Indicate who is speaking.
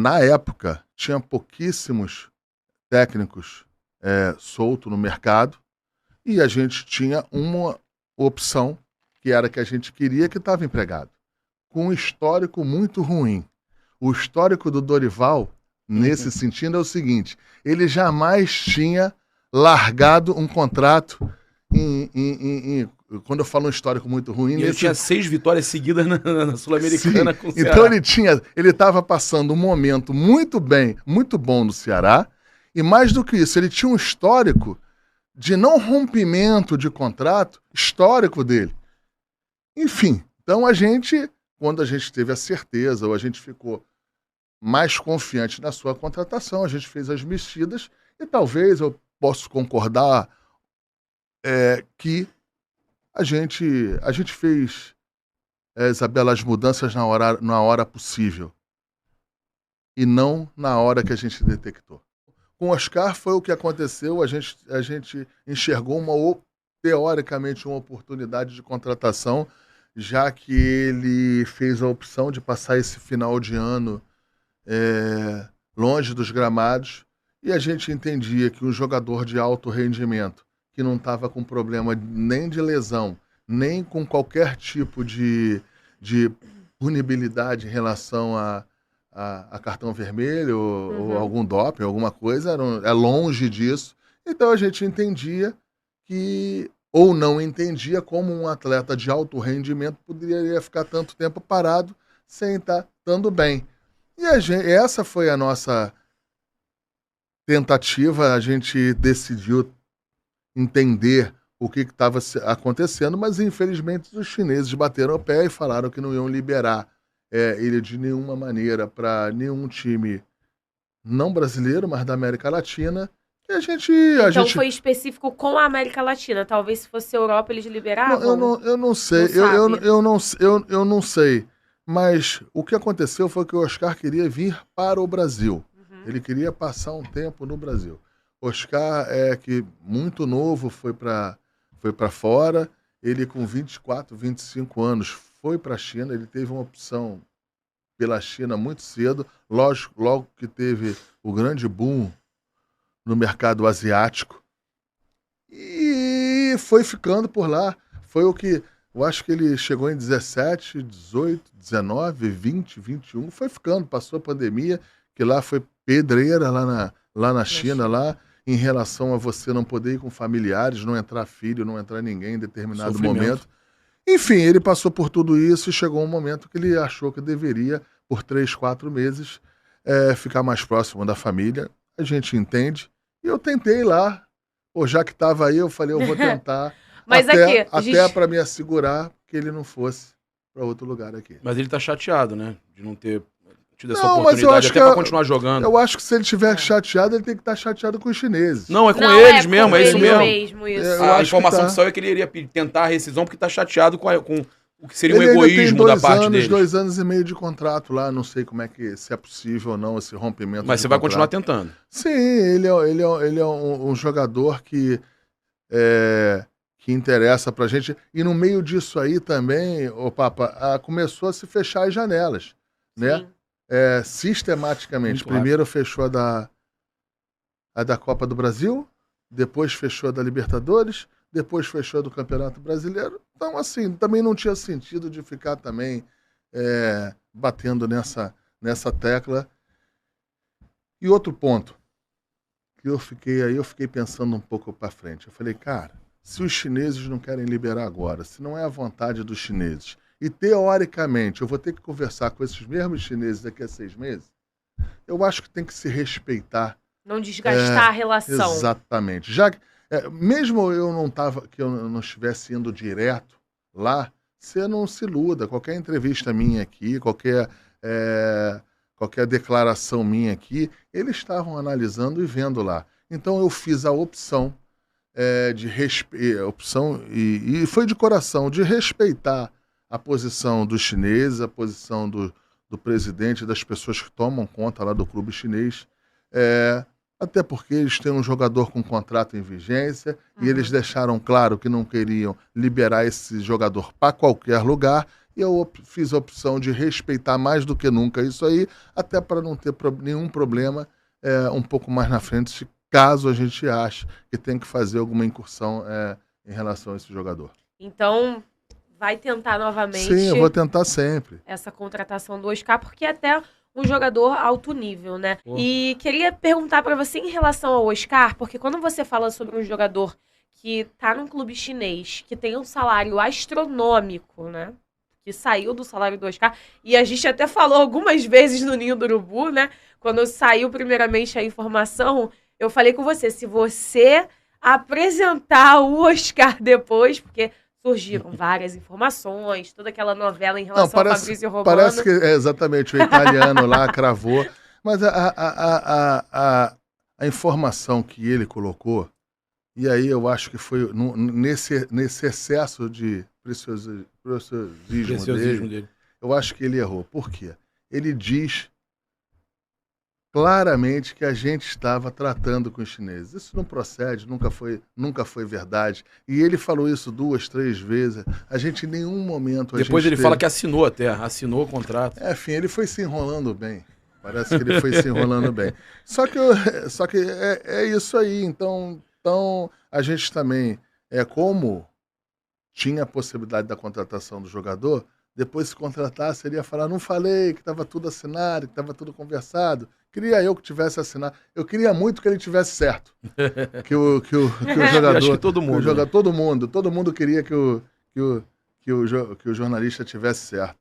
Speaker 1: na época, tinha pouquíssimos técnicos soltos no mercado e a gente tinha uma opção que era que a gente queria, que estava empregado, com um histórico muito ruim. O histórico do Dorival, nesse sentido, é o seguinte: ele jamais tinha largado um contrato quando eu falo um histórico muito ruim...
Speaker 2: Ele tinha 6 vitórias seguidas na Sul-Americana com o Ceará.
Speaker 1: Então ele estava passando um momento muito bom no Ceará, e mais do que isso, ele tinha um histórico de não rompimento de contrato, histórico dele. Enfim, então quando a gente teve a certeza, ou a gente ficou mais confiante na sua contratação, a gente fez as mexidas, e talvez eu possa concordar que a gente fez, Isabela, as mudanças na hora possível e não na hora que a gente detectou. Com o Oscar foi o que aconteceu, a gente enxergou teoricamente uma oportunidade de contratação, já que ele fez a opção de passar esse final de ano longe dos gramados, e a gente entendia que um jogador de alto rendimento, que não estava com problema nem de lesão, nem com qualquer tipo de punibilidade em relação a cartão vermelho ou algum doping, alguma coisa, é longe disso. Então a gente entendia ou não entendia como um atleta de alto rendimento poderia ficar tanto tempo parado sem estar estando bem. E essa foi a nossa tentativa, a gente decidiu entender o que estava acontecendo, mas infelizmente os chineses bateram o pé e falaram que não iam liberar ele de nenhuma maneira para nenhum time não brasileiro, mas da América Latina. E
Speaker 3: então foi específico com a América Latina. Talvez se fosse Europa eles liberavam.
Speaker 1: Não, eu não sei. Eu não sei. Mas o que aconteceu foi que o Oscar queria vir para o Brasil. Ele queria passar um tempo no Brasil. Oscar que muito novo foi para fora. Ele com 24, 25 anos foi para a China. Ele teve uma opção pela China muito cedo. Logo que teve o grande boom no mercado asiático. E foi ficando por lá. Foi o que... Eu acho que ele chegou em 17, 18, 19, 20, 21. Foi ficando. Passou a pandemia, que lá foi pedreira lá na China, lá, em relação a você não poder ir com familiares, não entrar filho, não entrar ninguém em determinado momento. Enfim, ele passou por tudo isso e chegou um momento que ele achou que deveria, por 3, 4 meses, ficar mais próximo da família. A gente entende. E eu tentei lá. Já que estava aí, eu falei, eu vou tentar.
Speaker 3: Mas
Speaker 1: até para me assegurar que ele não fosse para outro lugar aqui.
Speaker 2: Mas ele tá chateado, né? De não ter tido essa oportunidade até para continuar jogando.
Speaker 1: Eu acho que se ele estiver chateado, ele tem que estar chateado com os chineses.
Speaker 2: Não, é com eles mesmo, é isso mesmo. A informação que saiu é que ele iria tentar a rescisão porque tá chateado com o que seria um egoísmo da parte dele.
Speaker 1: 2 anos e meio de contrato lá, não sei como se é possível ou não esse rompimento.
Speaker 2: Mas você vai continuar tentando.
Speaker 1: Sim, ele é um jogador que interessa pra gente. E no meio disso aí também, Papa, começou a se fechar as janelas, né? Sistematicamente. Primeiro fechou a da Copa do Brasil, depois fechou a da Libertadores, depois fechou a do Campeonato Brasileiro. Então, assim, também não tinha sentido de ficar também batendo nessa tecla. E outro ponto, que eu fiquei pensando um pouco para frente. Eu falei, cara, se os chineses não querem liberar agora, se não é a vontade dos chineses, e teoricamente eu vou ter que conversar com esses mesmos chineses daqui a 6 meses, eu acho que tem que se respeitar.
Speaker 3: Não desgastar a relação.
Speaker 1: Exatamente. Já que, mesmo que eu não estivesse indo direto lá, você não se iluda. Qualquer entrevista minha aqui, qualquer declaração minha aqui, eles estavam analisando e vendo lá. Então eu fiz a opção e foi de coração, de respeitar a posição dos chineses, a posição do presidente, das pessoas que tomam conta lá do clube chinês, até porque eles têm um jogador com contrato em vigência e eles deixaram claro que não queriam liberar esse jogador para qualquer lugar, e eu fiz a opção de respeitar mais do que nunca isso aí, até para não ter nenhum problema um pouco mais na frente, caso a gente ache que tem que fazer alguma incursão em relação a esse jogador.
Speaker 3: Então, vai tentar novamente...
Speaker 1: Sim, eu vou tentar sempre.
Speaker 3: Essa contratação do Oscar, porque é até um jogador alto nível, né? E queria perguntar para você em relação ao Oscar, porque quando você fala sobre um jogador que tá num clube chinês, que tem um salário astronômico, né? Que saiu do salário do Oscar, e a gente até falou algumas vezes no Ninho do Urubu, né? Quando saiu primeiramente a informação, eu falei com você, se você apresentar o Oscar depois, porque surgiram várias informações, toda aquela novela em relação ao Fabrício Romano.
Speaker 1: Parece que exatamente, o italiano lá cravou, mas a informação que ele colocou, e aí eu acho que foi nesse excesso de preciosismo dele, eu acho que ele errou. Por quê? Ele diz claramente que a gente estava tratando com os chineses. Isso não procede, nunca foi verdade. E ele falou isso 2, 3 vezes. A gente em nenhum momento...
Speaker 2: Depois ele fala que assinou o contrato.
Speaker 1: Enfim, ele foi se enrolando bem. Parece que ele foi se enrolando bem. Só que é isso aí. Então a gente também, como tinha a possibilidade da contratação do jogador, depois se contratar seria falar, não falei que estava tudo assinado, que estava tudo conversado. Queria eu que tivesse assinado. Eu queria muito que ele tivesse certo. Que o jogador...
Speaker 2: Acho que todo mundo.
Speaker 1: Todo mundo queria que o jornalista tivesse certo.